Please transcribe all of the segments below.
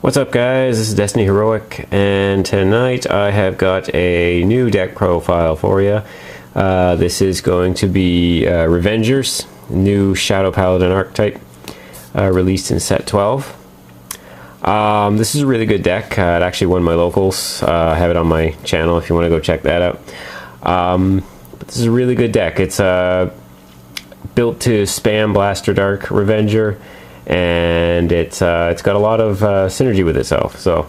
What's up, guys? This is Destiny Heroic, and tonight I have got a new deck profile for you. This is going to be Revengers, new Shadow Paladin archetype, released in set 12. This is a really good deck. It actually won my locals. I have it on my channel if you want to go check that out. But this is a really good deck. It's built to spam Blaster Dark Revenger, and it's got a lot of synergy with itself. So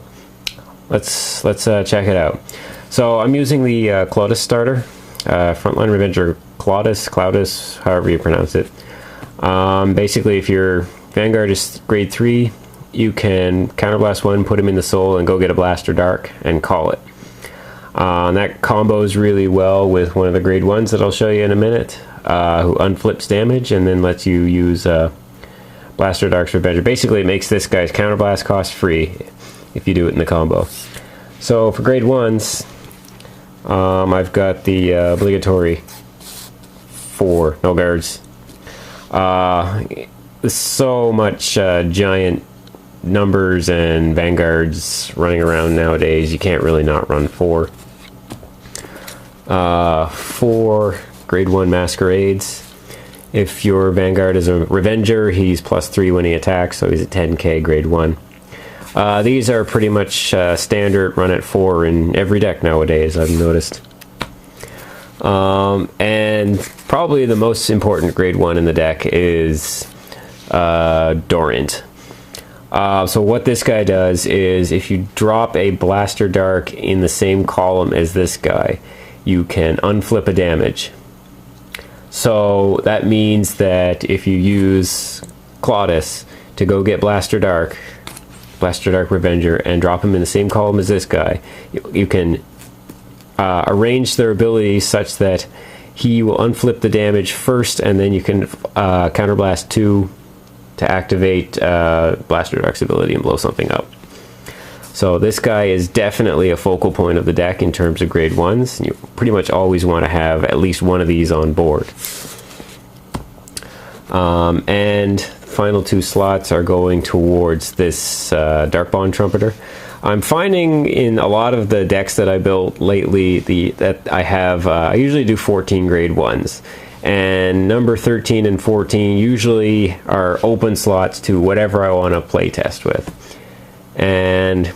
let's check it out. So I'm using the Clodus starter, Frontline Revenger Clodus, however you pronounce it. Basically, if your Vanguard is grade 3, you can counterblast one, put him in the soul, and go get a Blaster Dark and call it. And that combos really well with one of the grade 1s that I'll show you in a minute, who unflips damage and then lets you use Blaster Dark's Revenger. Basically, it makes this guy's counterblast cost free if you do it in the combo. So for grade 1s, I've got the obligatory 4 no guards. There's so much giant numbers and vanguards running around nowadays, you can't really not run 4. 4 grade 1 masquerades. If your Vanguard is a Revenger, he's +3 when he attacks, so he's a 10k grade 1. These are pretty much standard run at 4 in every deck nowadays, I've noticed. And probably the most important grade 1 in the deck is Dorint. So what this guy does is, if you drop a Blaster Dark in the same column as this guy, you can unflip a damage. So that means that if you use Clodus to go get Blaster Dark Revenger, and drop him in the same column as this guy, you can arrange their abilities such that he will unflip the damage first, and then you can counterblast 2 to activate Blaster Dark's ability and blow something up. So this guy is definitely a focal point of the deck in terms of grade 1s. You pretty much always want to have at least one of these on board. And final 2 slots are going towards this Darkbond Trumpeter. I'm finding in a lot of the decks that I built lately that I have, I usually do 14 grade 1s. And number 13 and 14 usually are open slots to whatever I want to play test with. And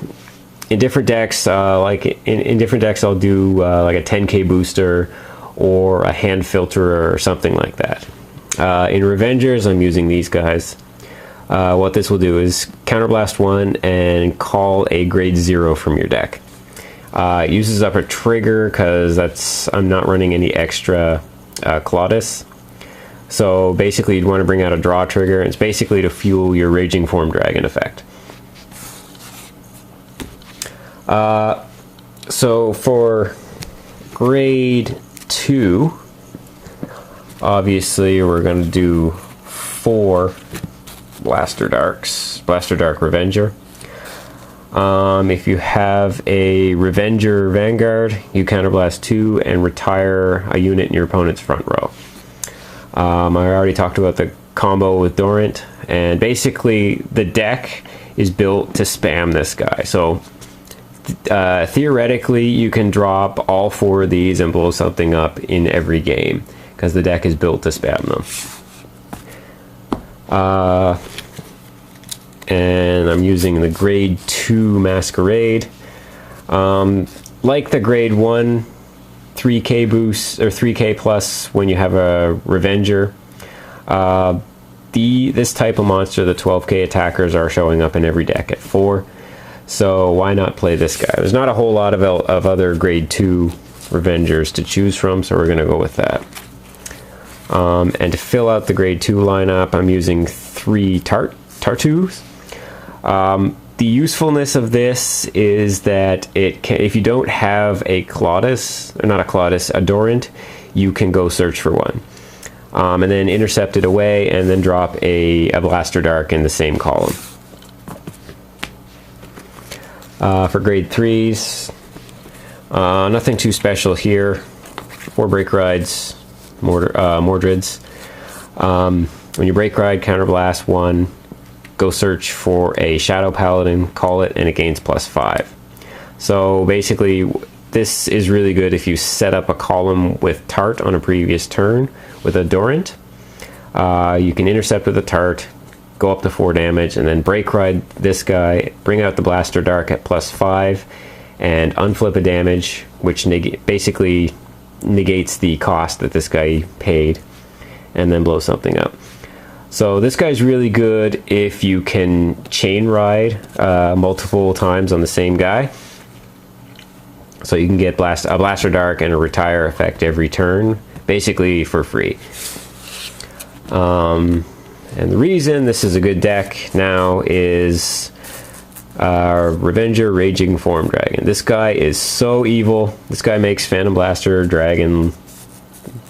in different decks, in different decks, I'll do like a 10k booster or a hand filterer or something like that. In Revengers, I'm using these guys. What this will do is counterblast 1 and call a grade 0 from your deck. It uses up a trigger because I'm not running any extra Clodus. So basically, you'd want to bring out a draw trigger, and it's basically to fuel your Raging Form Dragon effect. So for grade 2, obviously we're going to do 4 Blaster Dark Revenger. If you have a Revenger Vanguard, you counterblast 2 and retire a unit in your opponent's front row. I already talked about the combo with Dorint, and basically the deck is built to spam this guy. So theoretically, you can drop all 4 of these and blow something up in every game, because the deck is built to spam them. And I'm using the grade 2 Masquerade. Like the grade 1 3k boost, or 3k plus when you have a Revenger, this type of monster, the 12k attackers, are showing up in every deck at 4. So why not play this guy? There's not a whole lot of other grade 2 Revengers to choose from, so we're going to go with that. And to fill out the grade 2 lineup, I'm using 3 Tartus. The usefulness of this is that if you don't have a Clodus, or not a Clodus, a Dorint, you can go search for one. And then intercept it away, and then drop a Blaster Dark in the same column. For grade 3s, nothing too special here. 4 Break Rides, Mordreds. When you Break Ride, counterblast 1, go search for a Shadow Paladin, call it, and it gains +5. So basically, this is really good if you set up a column with Tart on a previous turn with a Durant. You can intercept with a Tart, go up to 4 damage, and then break ride this guy, bring out the Blaster Dark at +5, and unflip a damage, which basically negates the cost that this guy paid, and then blow something up. So this guy's really good if you can chain ride multiple times on the same guy. So you can get a Blaster Dark and a Retire effect every turn, basically for free. And the reason this is a good deck now is Revenger Raging Form Dragon. This guy is so evil. This guy makes Phantom Blaster Dragon,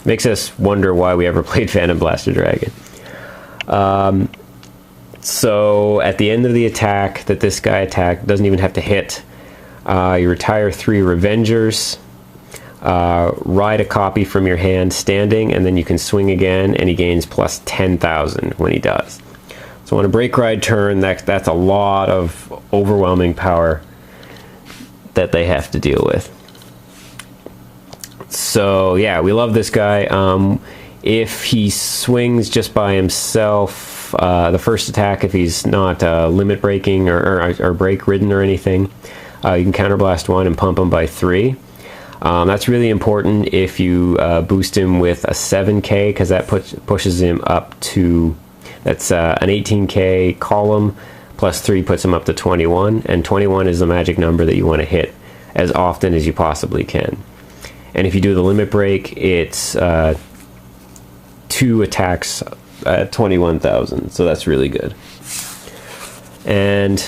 makes us wonder why we ever played Phantom Blaster Dragon. So at the end of the attack that this guy attacked, doesn't even have to hit. You retire 3 Revengers, ride a copy from your hand standing, and then you can swing again, and he gains plus 10,000 when he does. So on a break ride turn, that's a lot of overwhelming power that they have to deal with. So yeah, we love this guy. If he swings just by himself, the first attack, if he's not limit breaking or break ridden or anything, you can counterblast 1 and pump him by 3. That's really important if you boost him with a 7k, because that pushes him up to, that's an 18k column, plus 3 puts him up to 21, and 21 is the magic number that you want to hit as often as you possibly can. And if you do the limit break, it's 2 attacks at 21,000, so that's really good. And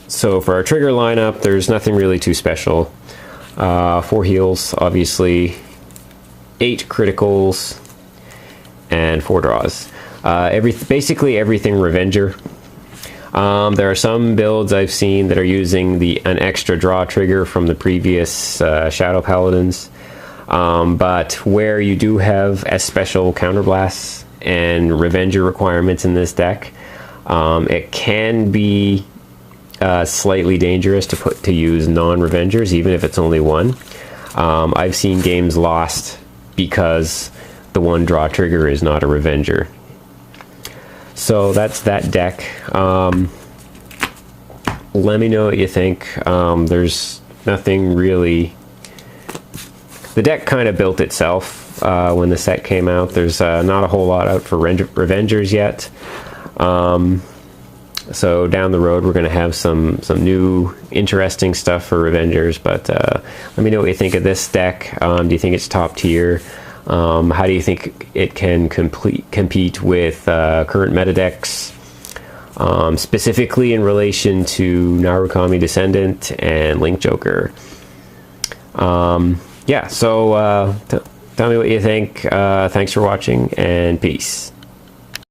so for our trigger lineup, there's nothing really too special. 4 heals, obviously, 8 criticals, and 4 draws. Basically everything Revenger. There are some builds I've seen that are using an extra draw trigger from the previous Shadow Paladins. But where you do have as special counterblasts and Revenger requirements in this deck, it can be slightly dangerous to use non-Revengers, even if it's only 1. I've seen games lost because the 1 draw trigger is not a Revenger. So that's that deck. Let me know what you think. There's nothing really. The deck kind of built itself when the set came out. There's not a whole lot out for Revengers yet. So down the road we're going to have some new interesting stuff for Revengers, but let me know what you think of this deck. Do you think it's top tier? How do you think it can compete with current meta decks, specifically in relation to Narukami Descendant and Link Joker? Yeah, so tell me what you think. Thanks for watching, and peace.